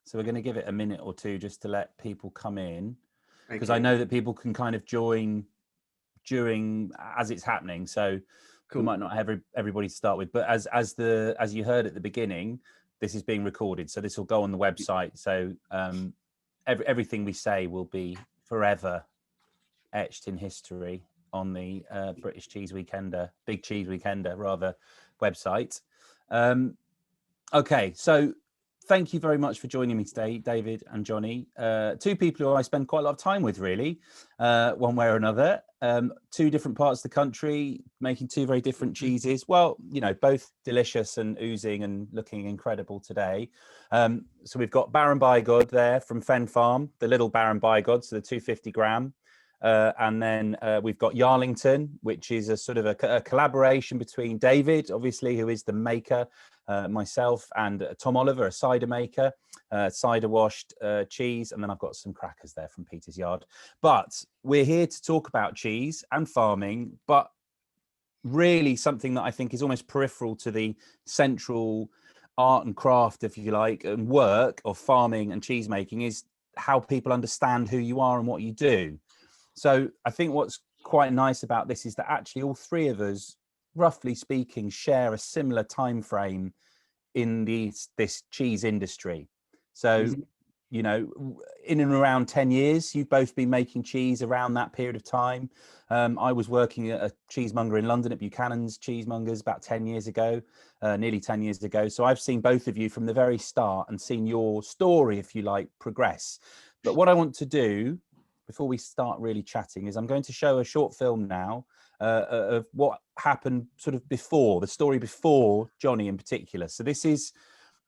So we're going to give it a minute or two just to let people come in, because I know that people can kind of join during as it's happening. So we might not have everybody to start with, but as you heard at the beginning, this is being recorded, so this will go on the website. So everything we say will be forever etched in history on the British Cheese Weekender, Big Cheese Weekender rather, website. Okay, so thank you very much for joining me today, David and Johnny. Two people who I spend quite a lot of time with, really, one way or another. Two different parts of the country, making two very different cheeses. Well, you know, both delicious and oozing and looking incredible today. So we've got Baron Bigod there from Fen Farm, the little Baron Bigod, so the 250 gram. And then we've got Yarlington, which is a sort of a collaboration between David, obviously, who is the maker, myself, and Tom Oliver, a cider maker, cider washed cheese. And then I've got some crackers there from Peter's Yard. But we're here to talk about cheese and farming, but really something that I think is almost peripheral to the central art and craft, if you like, and work of farming and cheese making is how people understand who you are and what you do. So I think what's quite nice about this is that actually all three of us, roughly speaking, share a similar time frame in this cheese industry. So, you know, in and around 10 years, you've both been making cheese around that period of time. I was working at a cheesemonger in London at Buchanan's Cheesemongers about 10 years ago, nearly 10 years ago. So I've seen both of you from the very start and seen your story, if you like, progress. But what I want to do before we start really chatting is I'm going to show a short film now of what happened sort of before, the story before Johnny in particular. So this is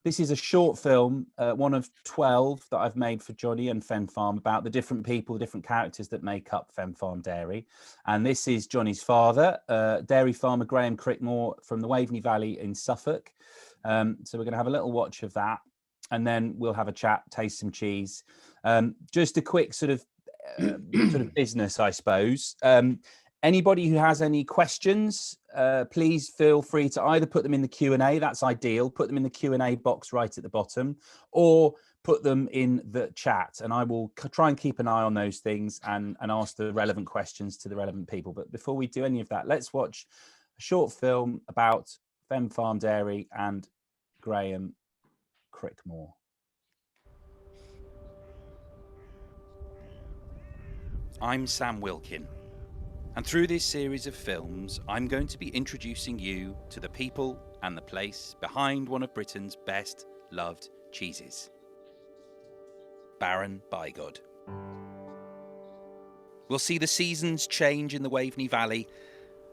a short film, one of 12 that I've made for Johnny and Fen Farm about the different people, different characters that make up Fen Farm Dairy. And this is Johnny's father, dairy farmer Graham Crickmore from the Waveney Valley in Suffolk. So we're going to have a little watch of that, and then we'll have a chat, taste some cheese. Just a quick sort of business, I suppose. Anybody who has any questions, please feel free to either put them in the Q&A, that's ideal, put them in the Q&A box right at the bottom, or put them in the chat, and I will try and keep an eye on those things and ask the relevant questions to the relevant people. But before we do any of that, let's watch a short film about Fen Farm Dairy and Graham Crickmore. I'm Sam Wilkin, and through this series of films, I'm going to be introducing you to the people and the place behind one of Britain's best loved cheeses, Baron Bigod. We'll see the seasons change in the Waveney Valley,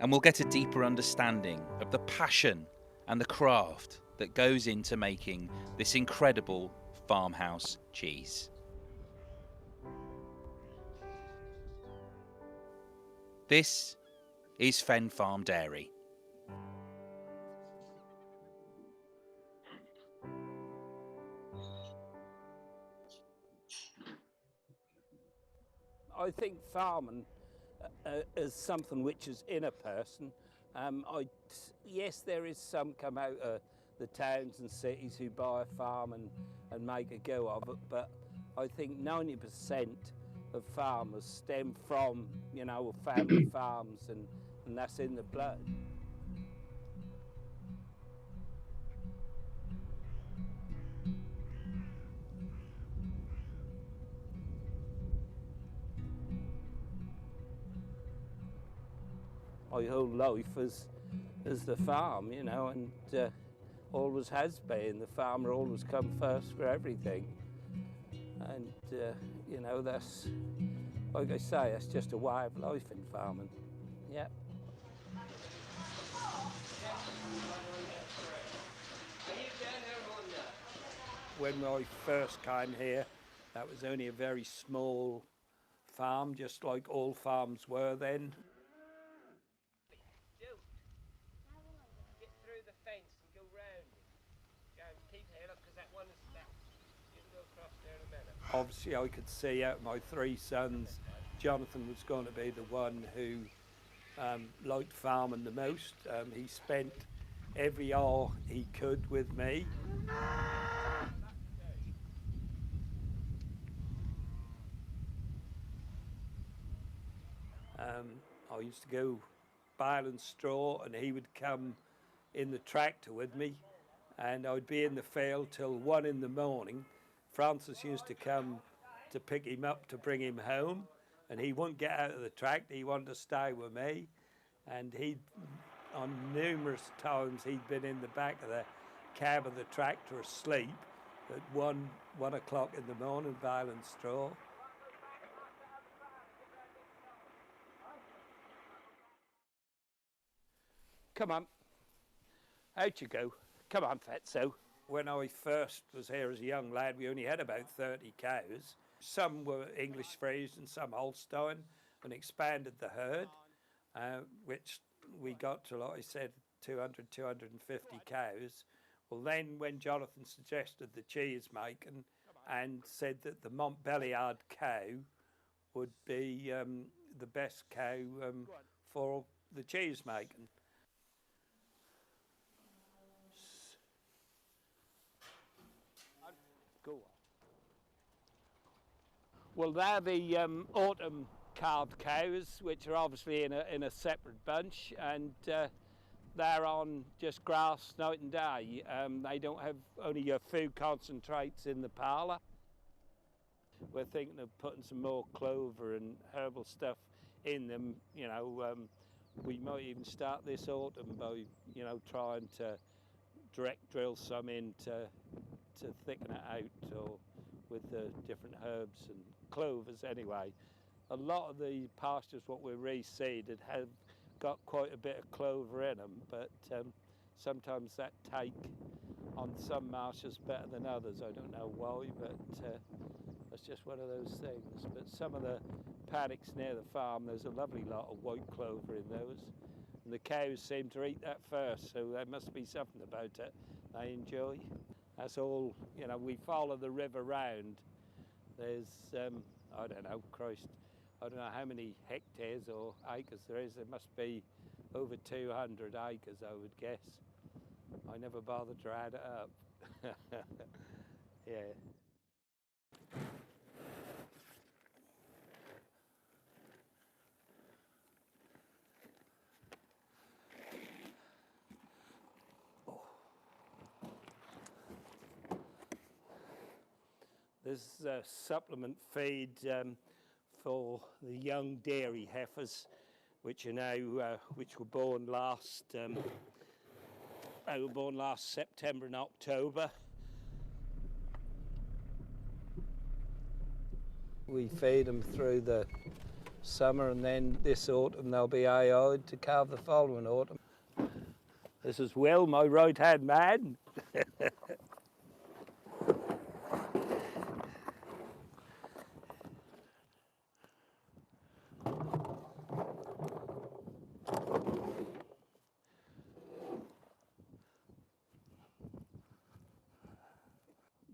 and we'll get a deeper understanding of the passion and the craft that goes into making this incredible farmhouse cheese. This is Fen Farm Dairy. I think farming is something which is in a person. Yes, there is some come out of the towns and cities who buy a farm and make a go of it, but I think 90% of farmers stem from, you know, family farms, and that's in the blood. My whole life is the farm, you know, and always has been. The farmer always come first for everything. And, you know, that's, like I say, that's just a way of life in farming. Yeah. When I first came here, that was only a very small farm, just like all farms were then. Get through the fence and go round it. Go and keep head up, because that one is that. You can go across there in a minute. Obviously, I could see out my three sons Jonathan was going to be the one who liked farming the most. He spent every hour he could with me. I used to go baling straw and he would come in the tractor with me, and I'd be in the field till 1 in the morning. Francis used to come to pick him up to bring him home, and he wouldn't get out of the tractor, he wanted to stay with me. And on numerous times he'd been in the back of the cab of the tractor asleep at 1 o'clock in the morning baling straw. Come on, out you go. Come on, Fatso. When I first was here as a young lad, we only had about 30 cows. Some were English Friesian and some Holstein, and expanded the herd, which we got to, like I said, 200, 250 cows. Well, then when Jonathan suggested the cheese making and said that the Montbéliard cow would be the best cow for the cheese making. Go on. Well, they're the autumn calved cows, which are obviously in a separate bunch, and they're on just grass night and day. They don't have only your food concentrates in the parlour. We're thinking of putting some more clover and herbal stuff in them. You know, we might even start this autumn by, you know, trying to direct drill some in to thicken it out, or with the different herbs and clovers anyway. A lot of the pastures what we reseeded have got quite a bit of clover in them, but sometimes that take on some marshes better than others. I don't know why, but that's just one of those things. But some of the paddocks near the farm, there's a lovely lot of white clover in those, and the cows seem to eat that first, so there must be something about it they enjoy. That's all, you know, we follow the river round. There's, I don't know, Christ, I don't know how many hectares or acres there is. There must be over 200 acres, I would guess. I never bothered to add it up. Yeah. This is a supplement feed for the young dairy heifers, which are now, which were born last, they were born last September and October. We feed them through the summer, and then this autumn they'll be AI'd to calve the following autumn. This is Will, my right-hand man.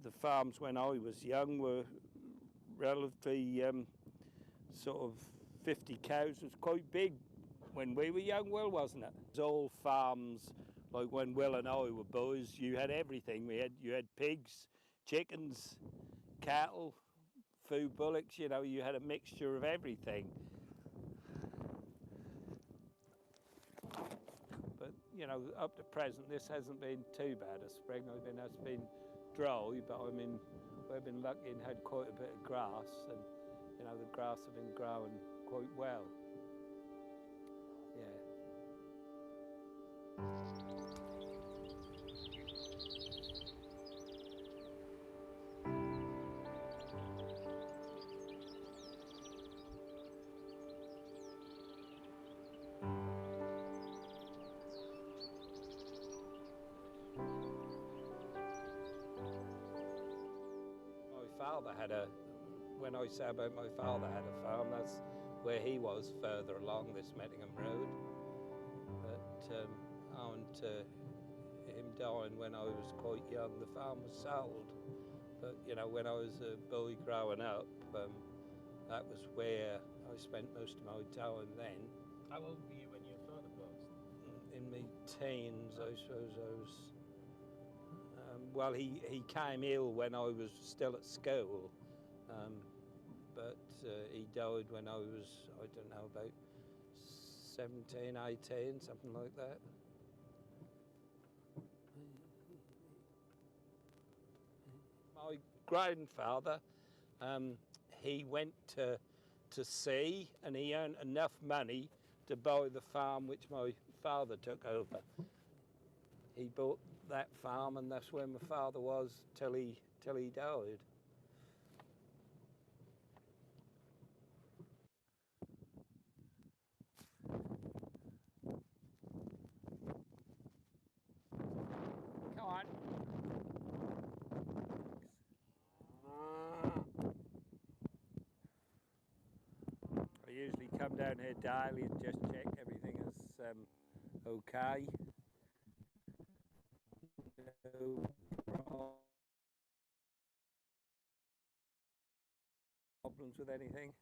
The farms when I was young were relatively sort of 50 cows was quite big when we were young, Will, wasn't it? It was all farms, like when Will and I were boys, you had everything. You had pigs, chickens, cattle, food bullocks, you know, you had a mixture of everything. But, you know, up to present, this hasn't been too bad a spring. I mean, it's been dry, but I mean, we've been lucky and had quite a bit of grass, and, you know, the grass have been growing quite well. Yeah. Father had when I say about my father had a farm, that's where he was further along this Mettingham Road. But on to him dying when I was quite young, the farm was sold. But, you know, when I was a boy growing up, that was where I spent most of my time then. How old were you when your father passed? In my teens, I suppose I was. Well, he came ill when I was still at school, but he died when I was, I don't know, about 17, 18, something like that. My grandfather, he went to sea, and he earned enough money to buy the farm which my father took over. He bought that farm, and that's where my father was till he died. Come on. I usually come down here daily and just check everything is okay. No problems with anything.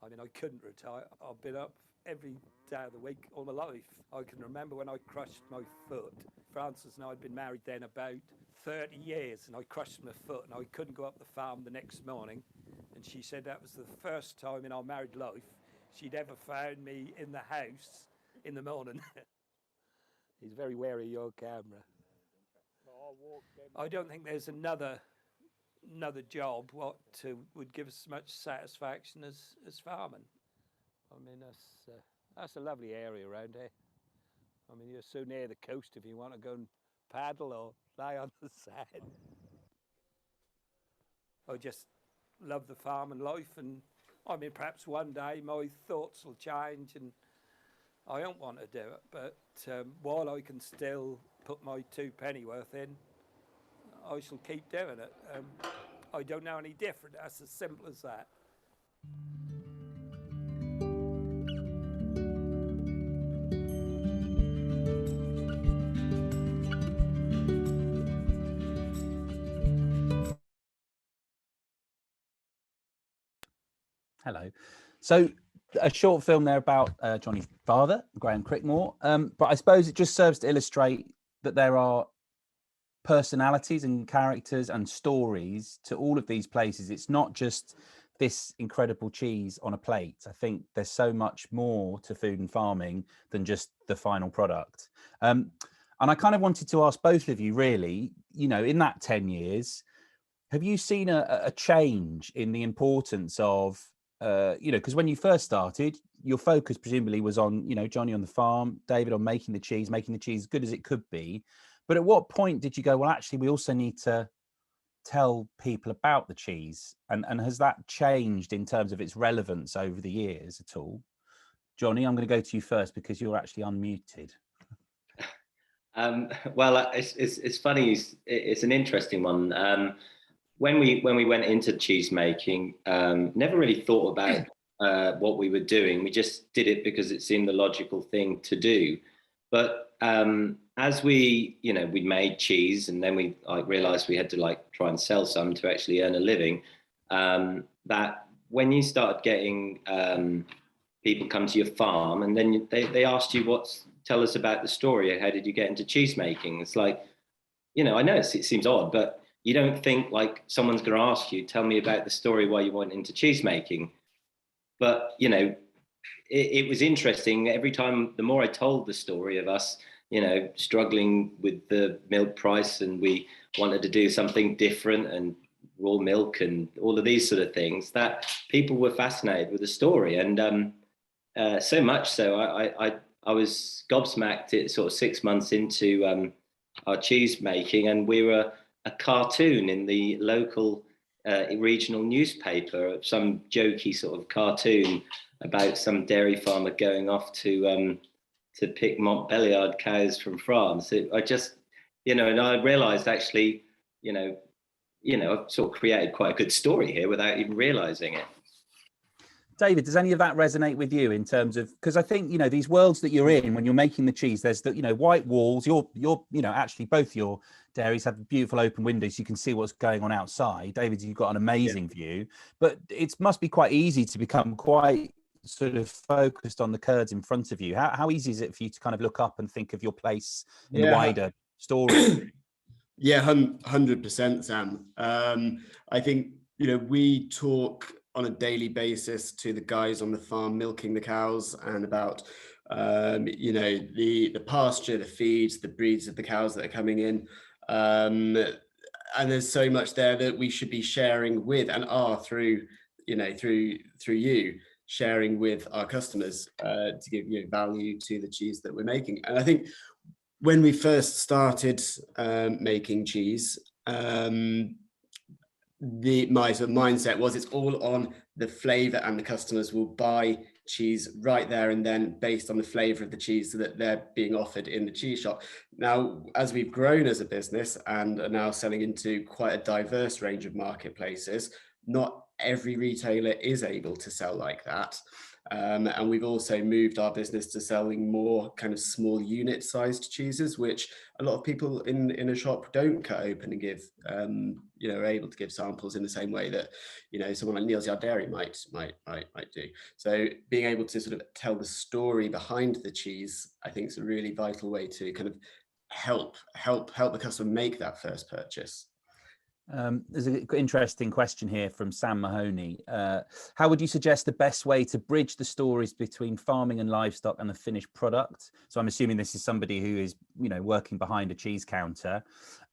I mean, I couldn't retire. I've been up every day of the week all my life. I can remember when I crushed my foot. Frances and I had been married then about 30 years, and I crushed my foot, and I couldn't go up the farm the next morning. And she said that was the first time in our married life she'd ever found me in the house in the morning. He's very wary of your camera. I don't think there's another job what would give us as much satisfaction as farming. I mean, that's a lovely area around here. I mean, you're so near the coast if you want to go and paddle or lie on the sand. I just love the farming life, and I mean, perhaps one day my thoughts will change and I don't want to do it, but while I can still put my 2 pennyworth in, I shall keep doing it. I don't know any different. That's as simple as that. Hello. So a short film there about Johnny's father, Graham Crickmore. But I suppose it just serves to illustrate that there are personalities and characters and stories to all of these places. It's not just this incredible cheese on a plate. I think there's so much more to food and farming than just the final product. And I kind of wanted to ask both of you, really, you know, in that 10 years, have you seen a change in the importance of, you know, because when you first started, your focus presumably was on, you know, Johnny on the farm, David on making the cheese as good as it could be. But at what point did you go, well, actually, we also need to tell people about the cheese? And has that changed in terms of its relevance over the years at all? Johnny, I'm going to go to you first because you're actually unmuted. Well, it's funny. It's an interesting one. When we went into cheese making, never really thought about what we were doing. We just did it because it seemed the logical thing to do. But as we made cheese, and then we realized we had to try and sell some to actually earn a living. That when you started getting people come to your farm, and then they asked you, tell us about the story. How did you get into cheese making? It's like, you know, I know it seems odd, but you don't think like someone's going to ask you, tell me about the story why you went into cheese making. But, you know, it was interesting. Every time, the more I told the story of us, you know, struggling with the milk price, and we wanted to do something different, and raw milk and all of these sort of things, that people were fascinated with the story. And so much so, I was gobsmacked at sort of 6 months into our cheese making, and we were a cartoon in the local regional newspaper, some jokey sort of cartoon about some dairy farmer going off to pick Montbéliard cows from France. I just, you know, and I realised actually, you know, I've sort of created quite a good story here without even realising it. David, does any of that resonate with you in terms of, because I think, you know, these worlds that you're in when you're making the cheese, there's the, you know, white walls, you're, you know, actually both your dairies have beautiful open windows. You can see what's going on outside. David, you've got an amazing view, but it must be quite easy to become quite sort of focused on the curds in front of you. How easy is it for you to kind of look up and think of your place in the wider story? Yeah, 100%, Sam. I think, we talk on a daily basis to the guys on the farm milking the cows, and about, the pasture, the feeds, the breeds of the cows that are coming in. And there's so much there that we should be sharing with, and are through you, sharing with our customers, to give value to the cheese that we're making. And I think when we first started making cheese, my sort of mindset was, it's all on the flavor, and the customers will buy cheese right there and then based on the flavor of the cheese that they're being offered in the cheese shop. Now, as we've grown as a business and are now selling into quite a diverse range of marketplaces, not every retailer is able to sell like that. And we've also moved our business to selling more kind of small unit sized cheeses, which a lot of people in a shop don't cut open and give, are able to give samples in the same way that, someone like Neal's Yard Dairy might do. So being able to sort of tell the story behind the cheese, I think, is a really vital way to kind of help the customer make that first purchase. There's an interesting question here from Sam Mahoney. How would you suggest the best way to bridge the stories between farming and livestock and the finished product? So I'm assuming this is somebody who is, working behind a cheese counter.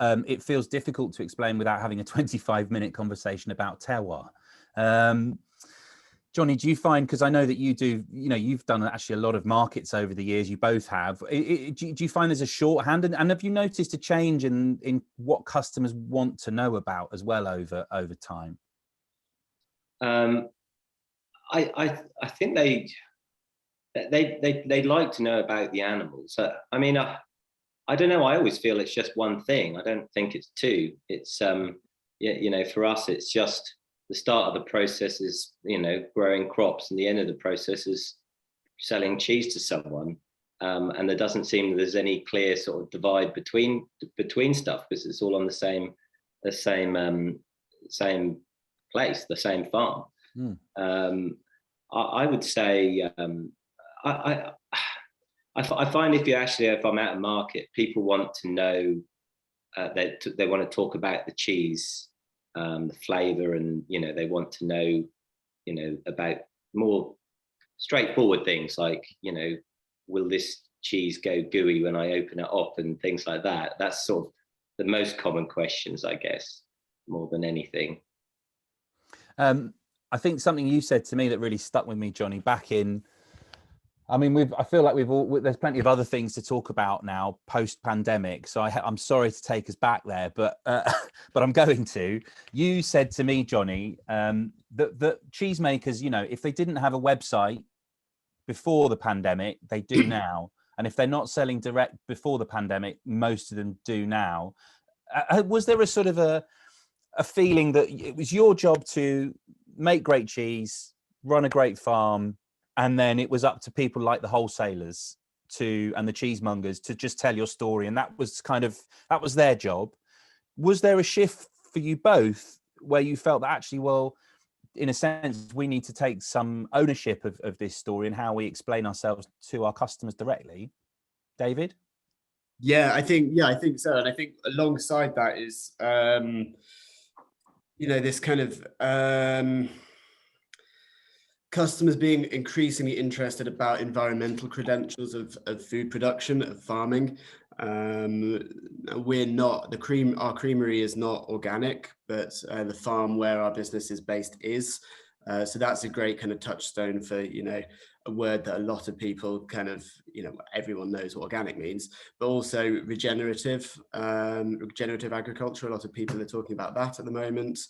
It feels difficult to explain without having a 25-minute conversation about terroir. Johnny, do you find, because I know that you do, you've done actually a lot of markets over the years, you both have. Do you find there's a shorthand? And have you noticed a change in what customers want to know about as well over time? I think they like to know about the animals. I mean, I don't know. I always feel it's just one thing. I don't think it's two. It's for us, it's just the start of the process is, growing crops, and the end of the process is selling cheese to someone. And there doesn't seem that there's any clear sort of divide between stuff, because it's all on the same place, the same farm. I would say, I find if I'm at a market, people want to know, they want to talk about the cheese, the flavor, and they want to know about more straightforward things like will this cheese go gooey when I open it up, and things like that. That's sort of the most common questions, I guess, more than anything. I think something you said to me that really stuck with me, Johnny, back in, I feel like there's plenty of other things to talk about now post-pandemic. So I'm sorry to take us back there, but I'm going to. You said to me, Johnny, that cheesemakers, if they didn't have a website before the pandemic, they do now. And if they're not selling direct before the pandemic, most of them do now. Was there a sort of a feeling that it was your job to make great cheese, run a great farm, and then it was up to people like the wholesalers and the cheesemongers to just tell your story, and that was their job? Was there a shift for you both where you felt that actually, well, in a sense, we need to take some ownership of this story and how we explain ourselves to our customers directly? David? Yeah, I think so. And I think alongside that is, this kind of customers being increasingly interested about environmental credentials of food production, of farming. We're not, our creamery is not organic, but the farm where our business is based is. So that's a great kind of touchstone for, a word that a lot of people kind of, everyone knows what organic means, but also regenerative agriculture. A lot of people are talking about that at the moment.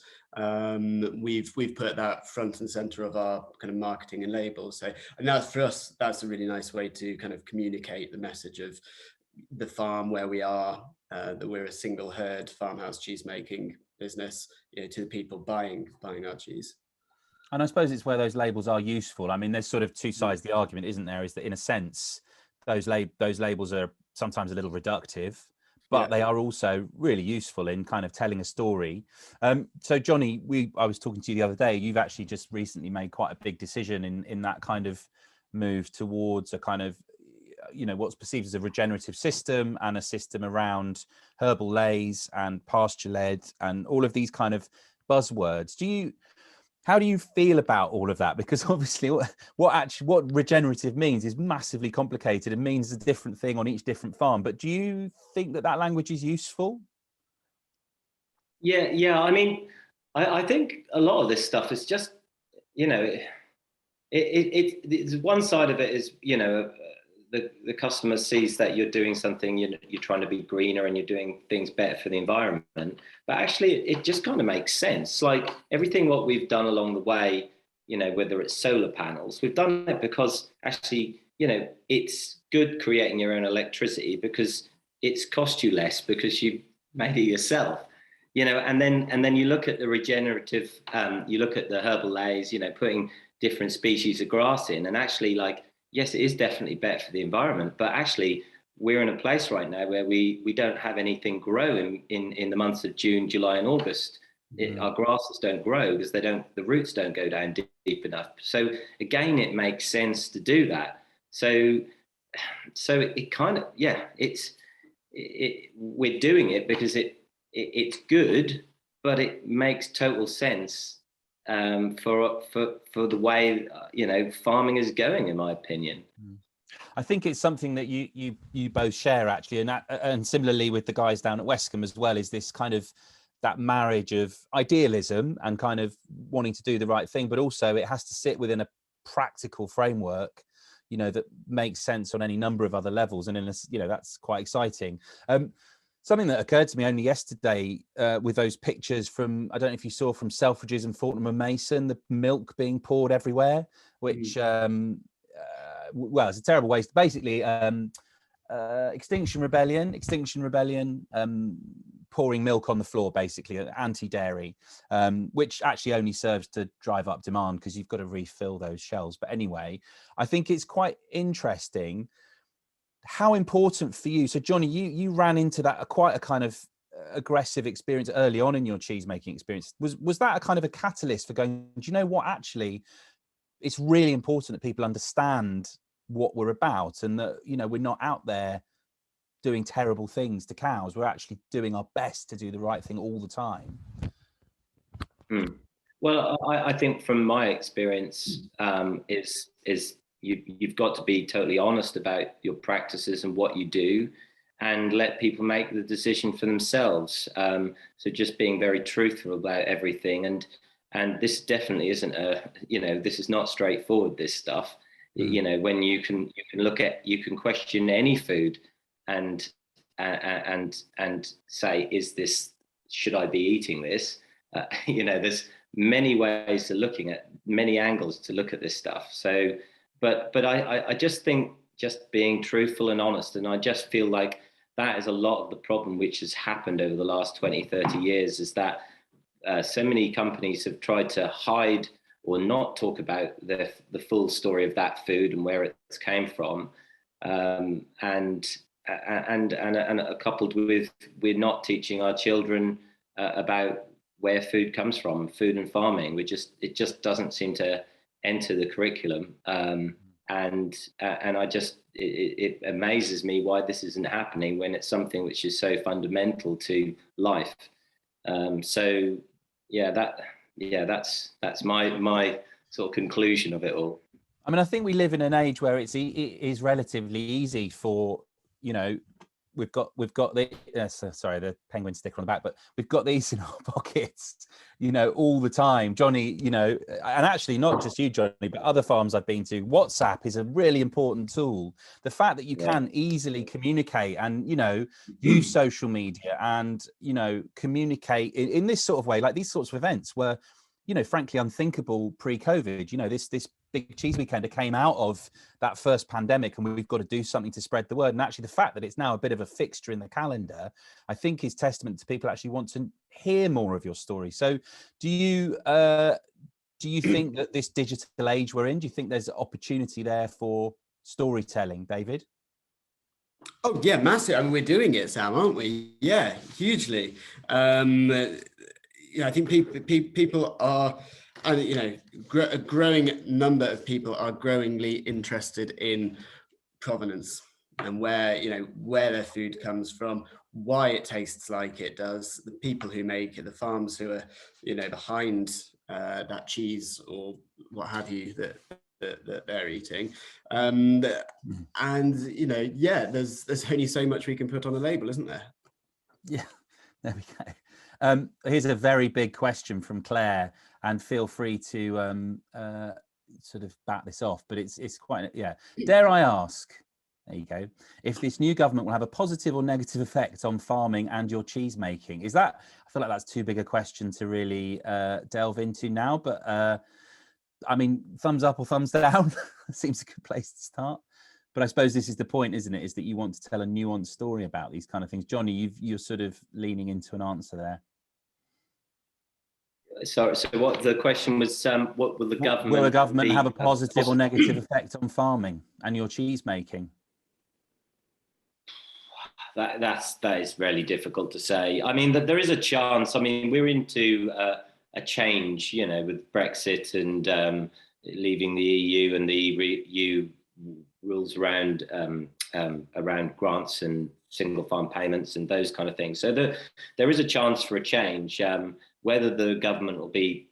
We've put that front and center of our kind of marketing and labels. So, and that's, for us, that's a really nice way to kind of communicate the message of the farm where we are, that we're a single herd farmhouse cheese making business, to the people buying our cheese. And I suppose it's where those labels are useful. I mean, there's sort of two sides to the argument, isn't there? Is that in a sense, those labels are sometimes a little reductive, but they are also really useful in kind of telling a story. So Johnny, I was talking to you the other day, you've actually just recently made quite a big decision in that kind of move towards a kind of, what's perceived as a regenerative system, and a system around herbal lays and pasture led and all of these kind of buzzwords. How do you feel about all of that? Because obviously what regenerative means is massively complicated and means a different thing on each different farm. But do you think that language is useful? Yeah. I mean, I think a lot of this stuff is just, it's one side of it is, the customer sees that you're doing something, you're trying to be greener and you're doing things better for the environment. But actually, it just kind of makes sense. Like everything what we've done along the way, whether it's solar panels, we've done it because actually, it's good creating your own electricity because it's cost you less because you made it yourself. And then you look at the regenerative, you look at the herbal lays, putting different species of grass in, and actually, like, yes, it is definitely better for the environment, but actually we're in a place right now where we don't have anything grow in the months of June, July and August. Our grasses don't grow because the roots don't go down deep enough. So again, it makes sense to do that. So it kind of, we're doing it because it's good, but it makes total sense for the way farming is going, in my opinion. I think it's something that you both share actually, and similarly with the guys down at Westcombe as well, is this kind of that marriage of idealism and kind of wanting to do the right thing, but also it has to sit within a practical framework, that makes sense on any number of other levels, and that's quite exciting. Something that occurred to me only yesterday with those pictures from, I don't know if you saw, from Selfridges and Fortnum and Mason, the milk being poured everywhere, which, well, it's a terrible waste. Basically, Extinction Rebellion, pouring milk on the floor, basically, anti-dairy, which actually only serves to drive up demand because you've got to refill those shelves. But anyway, I think it's quite interesting. How important for you? So Johnny, you ran into that quite a kind of aggressive experience early on in your cheese making experience. Was that a kind of a catalyst for going, do you know what, actually it's really important that people understand what we're about, and that we're not out there doing terrible things to cows, we're actually doing our best to do the right thing all the time? Well, I think from my experience is you've got to be totally honest about your practices and what you do, and let people make the decision for themselves. So just being very truthful about everything, and this definitely isn't this is not straightforward, this stuff. When you can question any food and say, should I be eating this? There's many ways to many angles to look at this stuff. So, but I just think just being truthful and honest, and I just feel like that is a lot of the problem which has happened over the last 20, 30 years, is that so many companies have tried to hide or not talk about the full story of that food and where it came from, and coupled with we're not teaching our children about where food comes from, food and farming. It just doesn't seem to enter the curriculum, and it amazes me why this isn't happening when it's something which is so fundamental to life. So that's my sort of conclusion of it all. I mean, I think we live in an age where it is relatively easy for, we've got the sorry, the penguin sticker on the back, but we've got these in our pockets, all the time. Johnny, and actually not just you, Johnny, but other farms I've been to, WhatsApp is a really important tool. The fact that you can easily communicate and, use social media and, communicate in this sort of way, like these sorts of events were, frankly unthinkable pre-COVID. This big cheese weekend came out of that first pandemic, and we've got to do something to spread the word. And actually the fact that it's now a bit of a fixture in the calendar, I think is testament to people actually want to hear more of your story. So do you think that this digital age we're in, do you think there's an opportunity there for storytelling, David? Oh yeah, massive. I mean, we're doing it, Sam, aren't we? Yeah, hugely. I think people are, and a growing number of people are growingly interested in provenance and where their food comes from, why it tastes like it does, the people who make it, the farms who are behind that cheese or what have you that they're eating. And yeah, there's only so much we can put on a label, isn't there? Yeah, there we go. Here's a very big question from Claire, and feel free to sort of bat this off, but it's quite, yeah. Dare I ask, there you go, if this new government will have a positive or negative effect on farming and your cheese making? Is that, I feel like that's too big a question to really delve into now, but I mean, thumbs up or thumbs down seems a good place to start. But I suppose this is the point, isn't it? Is that you want to tell a nuanced story about these kind of things. Johnny, you're sort of leaning into an answer there. So what the question was, what will the government... Will the government have a positive or negative effect on farming and your cheese making? That is really difficult to say. I mean, there is a chance. I mean, we're into a change, with Brexit and leaving the EU and the EU rules around grants and single farm payments and those kind of things. So there is a chance for a change. Whether the government will be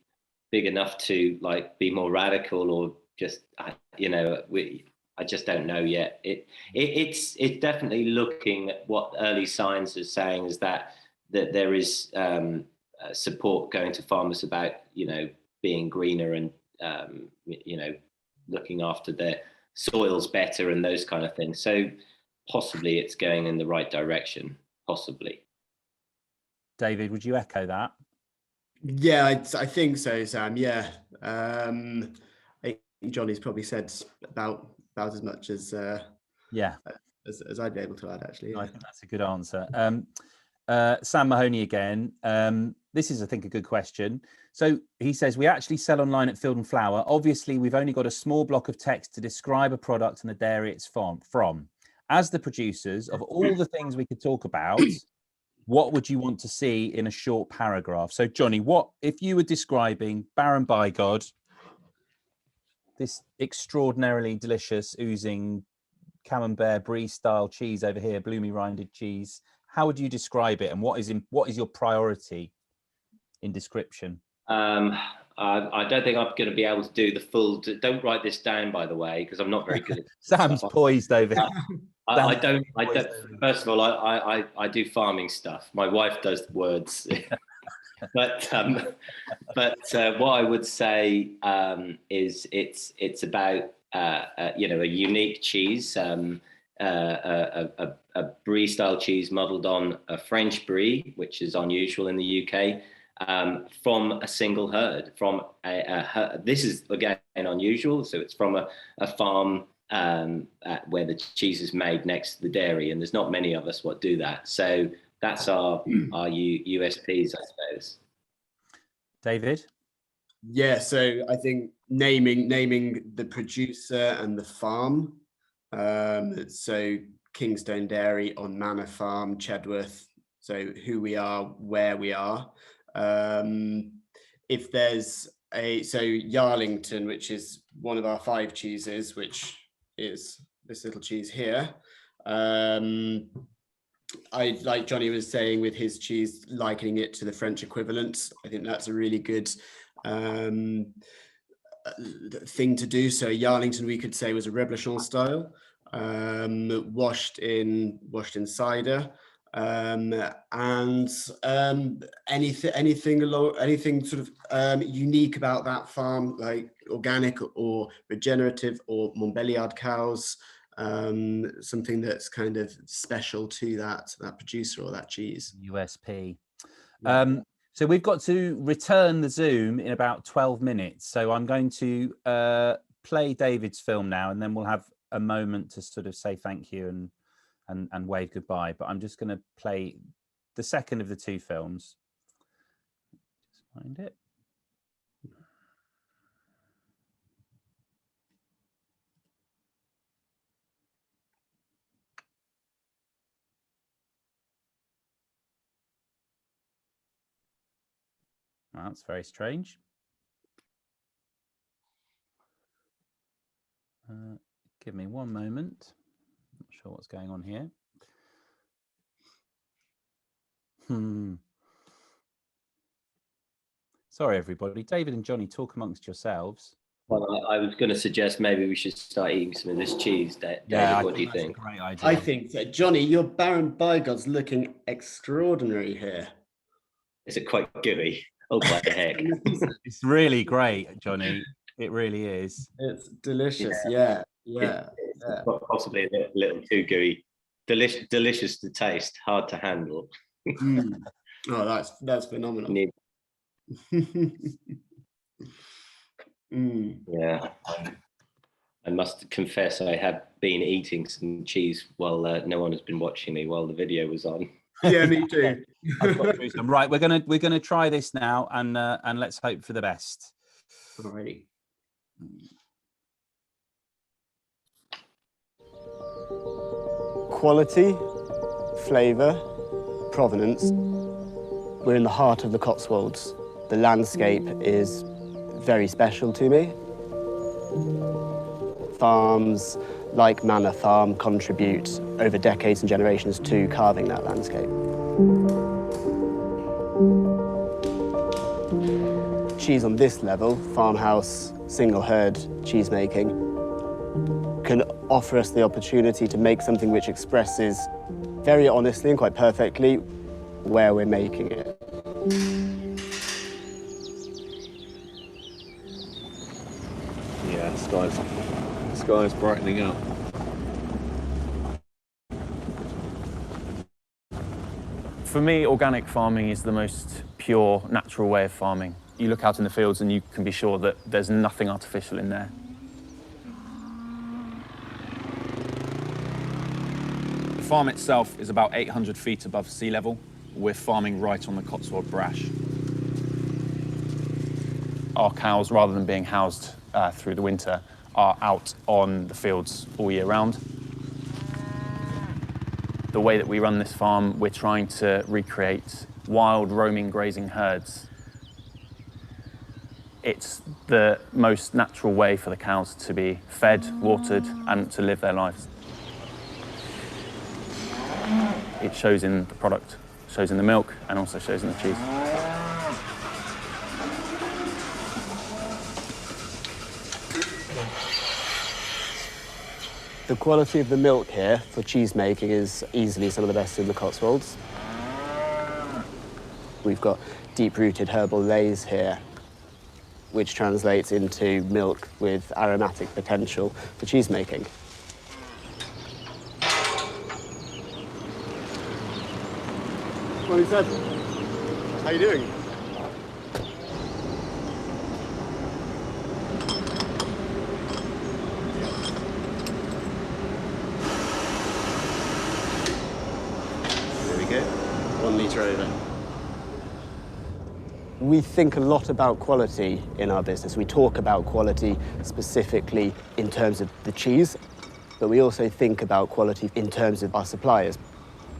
big enough to be more radical or just I just don't know yet. It's definitely looking at what early science is saying is that there is support going to farmers about being greener and looking after their soils better and those kind of things. So possibly it's going in the right direction. Possibly. David, would you echo that? Yeah, I think so, Sam. Yeah, I think Johnny's probably said about as much as as I'd be able to add, actually. Yeah. I think that's a good answer. Sam Mahoney again. This is, I think, a good question. So he says, we actually sell online at Field and Flower. Obviously, we've only got a small block of text to describe a product and the dairy it's from. As the producers, of all the things we could talk about, what would you want to see in a short paragraph? So, Johnny, what if you were describing Baron Bigod, this extraordinarily delicious, oozing Camembert Brie style cheese over here, bloomy rinded cheese? How would you describe it, and what is your priority in description? I don't think I'm going to be able to do the full. Don't write this down, by the way, because I'm not very good at Sam's poised over here. I don't. First of all, I do farming stuff. My wife does the words. but what I would say is it's about a unique cheese, a brie style cheese modelled on a French brie, which is unusual in the UK. From a single herd, this is again unusual. So it's from a farm where the cheese is made next to the dairy, and there's not many of us what do that. So that's our USPs, I suppose. David? Yeah, so I think naming the producer and the farm. So Kingstone Dairy on Manor Farm, Chedworth. So who we are, where we are. If there's so Yarlington, which is one of our 5 cheeses, which is this little cheese here. I like Johnny was saying with his cheese, likening it to the French equivalent. I think that's a really good thing to do. So Yarlington, we could say, was a Reblochon style, washed in cider. And anything sort of unique about that farm, like organic or regenerative or Montbéliard cows, something that's kind of special to that producer or that cheese. USP. So we've got to return the Zoom in about 12 minutes. So I'm going to play David's film now, and then we'll have a moment to sort of say thank you and wave goodbye. But I'm just going to play the second of the 2 films. Just find it. Well, that's very strange. Give me one moment. Not sure what's going on here. Sorry, everybody. David and Johnny, talk amongst yourselves. Well, I was going to suggest maybe we should start eating some of this cheese. David, what do you think? That's a great idea. I think that, Johnny, your Baron Bigod's looking extraordinary here. Is it quite gooey? Oh, by the heck. It's really great, Johnny. It really is. It's delicious. Yeah. Possibly a little too gooey. Delicious to taste, hard to handle. Oh, that's phenomenal. Yeah. I must confess I have been eating some cheese while no one has been watching me while the video was on. Yeah, me too. I've got through some. Right, we're gonna try this now, and let's hope for the best. Alrighty. Quality, flavour, provenance. We're in the heart of the Cotswolds. The landscape is very special to me. Farms like Manor Farm contribute over decades and generations to carving that landscape. Cheese on this level, farmhouse, single herd cheese making, can offer us the opportunity to make something which expresses very honestly and quite perfectly where we're making it. Yeah, sky's brightening up. For me, organic farming is the most pure, natural way of farming. You look out in the fields and you can be sure that there's nothing artificial in there. The farm itself is about 800 feet above sea level. We're farming right on the Cotswold Brash. Our cows, rather than being housed through the winter, are out on the fields all year round. The way that we run this farm, we're trying to recreate wild, roaming, grazing herds. It's the most natural way for the cows to be fed, watered, and to live their lives. It shows in the product, shows in the milk, and also shows in the cheese. The quality of the milk here for cheese making is easily some of the best in the Cotswolds. We've got deep-rooted herbal leys here, which translates into milk with aromatic potential for cheese making. Morning, Seb. How you doing? There we go. 1 litre over. We think a lot about quality in our business. We talk about quality specifically in terms of the cheese, but we also think about quality in terms of our suppliers.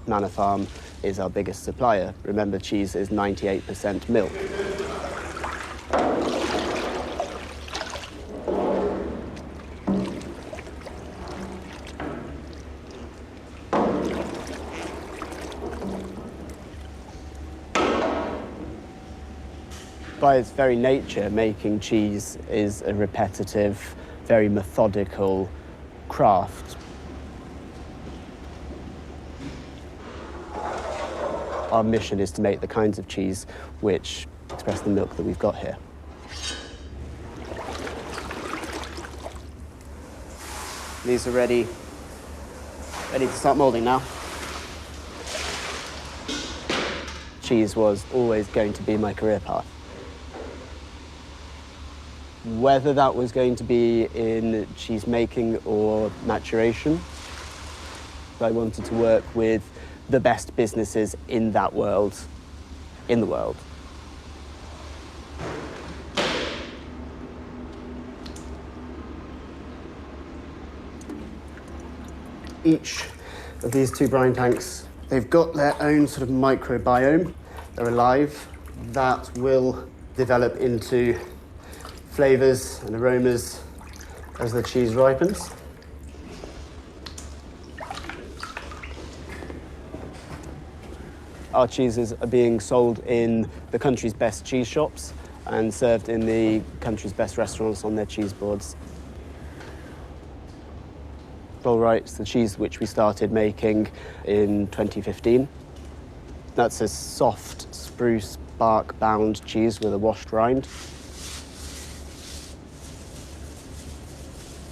Manor Farm is our biggest supplier. Remember, cheese is 98% milk. By its very nature, making cheese is a repetitive, very methodical craft. Our mission is to make the kinds of cheese which express the milk that we've got here. These are ready to start moulding now. Cheese was always going to be my career path. Whether that was going to be in cheese making or maturation, I wanted to work with the best businesses in that world, in the world. Each of these 2 brine tanks, they've got their own sort of microbiome. They're alive. That will develop into flavours and aromas as the cheese ripens. Our cheeses are being sold in the country's best cheese shops and served in the country's best restaurants on their cheese boards. Rollright's the cheese which we started making in 2015. That's a soft spruce bark bound cheese with a washed rind.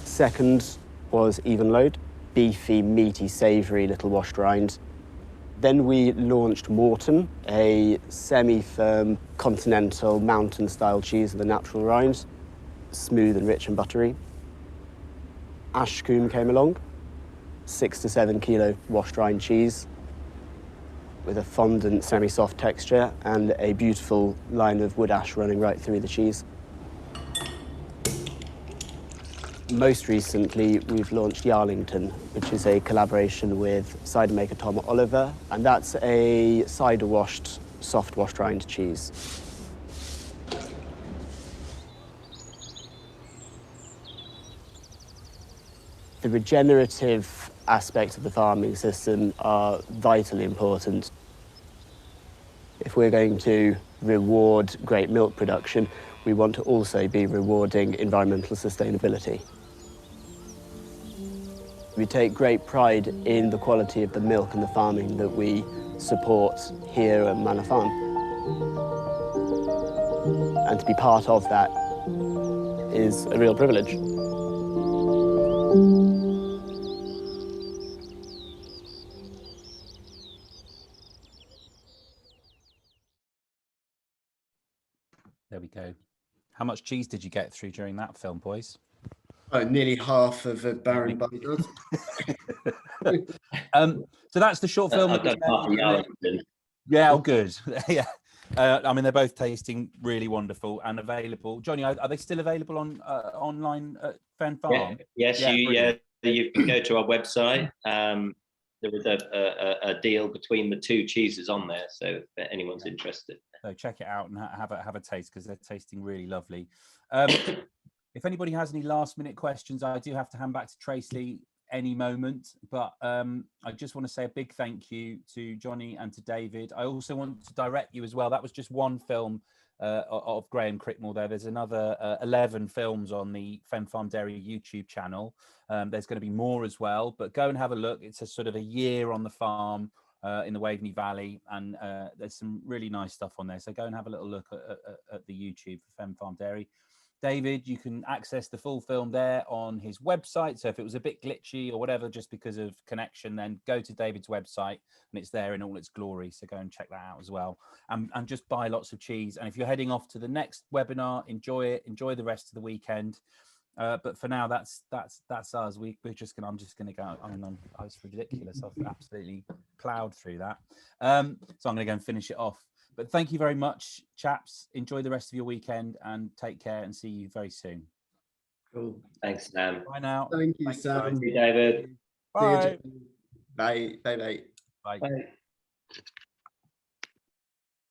Second was Evenlode, beefy, meaty, savoury little washed rind. Then we launched Moreton, a semi-firm continental mountain-style cheese with a natural rind, smooth and rich and buttery. Ashcombe came along, 6 to 7 kilo washed rind cheese with a fondant semi-soft texture and a beautiful line of wood ash running right through the cheese. Most recently, we've launched Yarlington, which is a collaboration with cider maker Tom Oliver, and that's a cider-washed, soft washed rind cheese. The regenerative aspects of the farming system are vitally important. If we're going to reward great milk production, we want to also be rewarding environmental sustainability. We take great pride in the quality of the milk and the farming that we support here at Manor Farm. And to be part of that is a real privilege. There we go. How much cheese did you get through during that film, boys? Nearly half of a Baron Bigod. So that's the short film. I've done half a Yarlington. Yeah, oh, good. Yeah. I mean, they're both tasting really wonderful and available. Johnny, are they still available on online at Fen Farm? Yes, you can go to our website. There was a deal between the two cheeses on there, so if anyone's interested. So check it out and have a taste, because they're tasting really lovely. If anybody has any last minute questions, I do have to hand back to Tracy any moment, but I just want to say a big thank you to Johnny and to David. I also want to direct you as well. That was just one film of Graham Crickmore there. There's another 11 films on the Fen Farm Dairy YouTube channel. There's going to be more as well, but go and have a look. It's a sort of a year on the farm in the Waveney Valley, and there's some really nice stuff on there. So go and have a little look at the YouTube for Fen Farm Dairy. David, you can access the full film there on his website. So if it was a bit glitchy or whatever, just because of connection, then go to David's website and it's there in all its glory. So go and check that out as well. And just buy lots of cheese. And if you're heading off to the next webinar, enjoy it. Enjoy the rest of the weekend. But for now, that's us. I'm just gonna go. I mean, I was ridiculous. I've absolutely ploughed through that. So I'm gonna go and finish it off. But thank you very much, chaps. Enjoy the rest of your weekend and take care, and see you very soon. Cool. Thanks, Sam. Bye now. Thank you, Thanks, Sam. Thank you, David. Bye. Bye. Bye. Bye. Bye. Bye.